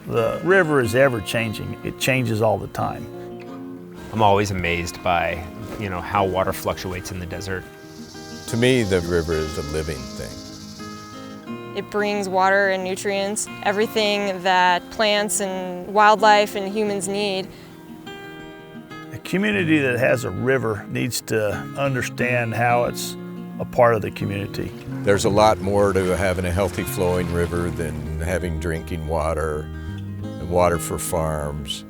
The river is ever changing. It changes all the time. I'm always amazed by, how water fluctuates in the desert. To me, the river is a living thing. It brings water and nutrients, everything that plants and wildlife and humans need. A community that has a river needs to understand how it's a part of the community. There's a lot more to having a healthy flowing river than having drinking water and water for farms.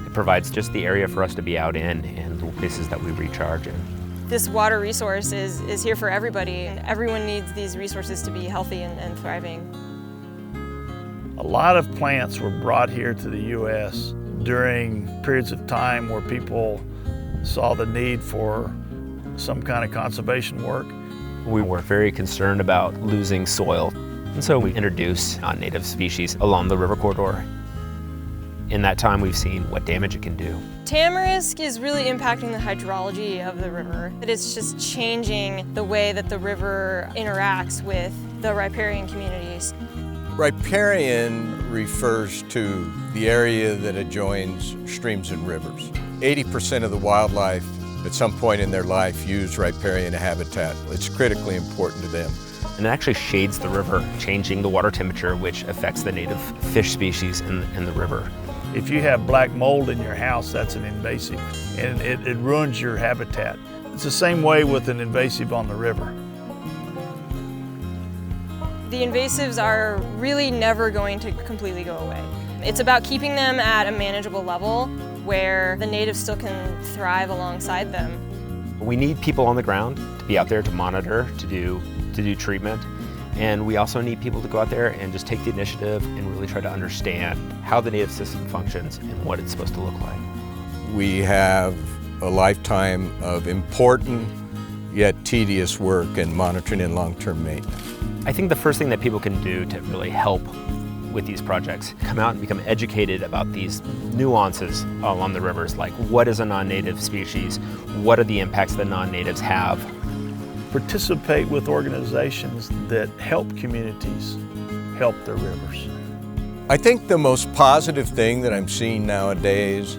It provides just the area for us to be out in and the places that we recharge in. This water resource is here for everybody, and everyone needs these resources to be healthy and thriving. A lot of plants were brought here to the U.S. during periods of time where people saw the need for some kind of conservation work. We were very concerned about losing soil, and so we introduced non-native species along the river corridor. In that time, we've seen what damage it can do. Tamarisk is really impacting the hydrology of the river. It's just changing the way that the river interacts with the riparian communities. Riparian refers to the area that adjoins streams and rivers. 80% of the wildlife at some point in their life use riparian habitat. It's critically important to them. And it actually shades the river, changing the water temperature, which affects the native fish species in the river. If you have black mold in your house, that's an invasive, and it ruins your habitat. It's the same way with an invasive on the river. The invasives are really never going to completely go away. It's about keeping them at a manageable level where the natives still can thrive alongside them. We need people on the ground to be out there to monitor, to do treatment. And we also need people to go out there and just take the initiative and really try to understand how the native system functions and what it's supposed to look like. We have a lifetime of important yet tedious work in monitoring and long-term maintenance. I think the first thing that people can do to really help with these projects, come out and become educated about these nuances along the rivers, like what is a non-native species, what are the impacts that non-natives have. Participate with organizations that help communities help their rivers. I think the most positive thing that I'm seeing nowadays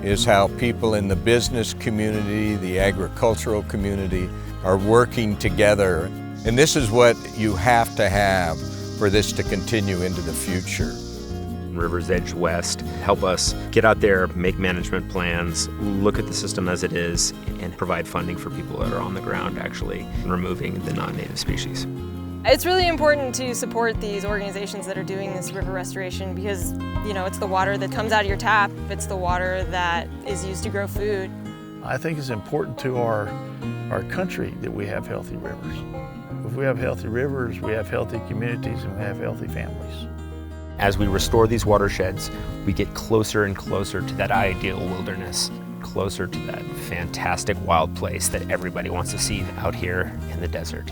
is how people in the business community, the agricultural community, are working together. And this is what you have to have for this to continue into the future. River's Edge West help us get out there, make management plans, look at the system as it is, and provide funding for people that are on the ground actually removing the non-native species. It's really important to support these organizations that are doing this river restoration because, it's the water that comes out of your tap. It's the water that is used to grow food. I think it's important to our country that we have healthy rivers. If we have healthy rivers, we have healthy communities and we have healthy families. As we restore these watersheds, we get closer and closer to that ideal wilderness, closer to that fantastic wild place that everybody wants to see out here in the desert.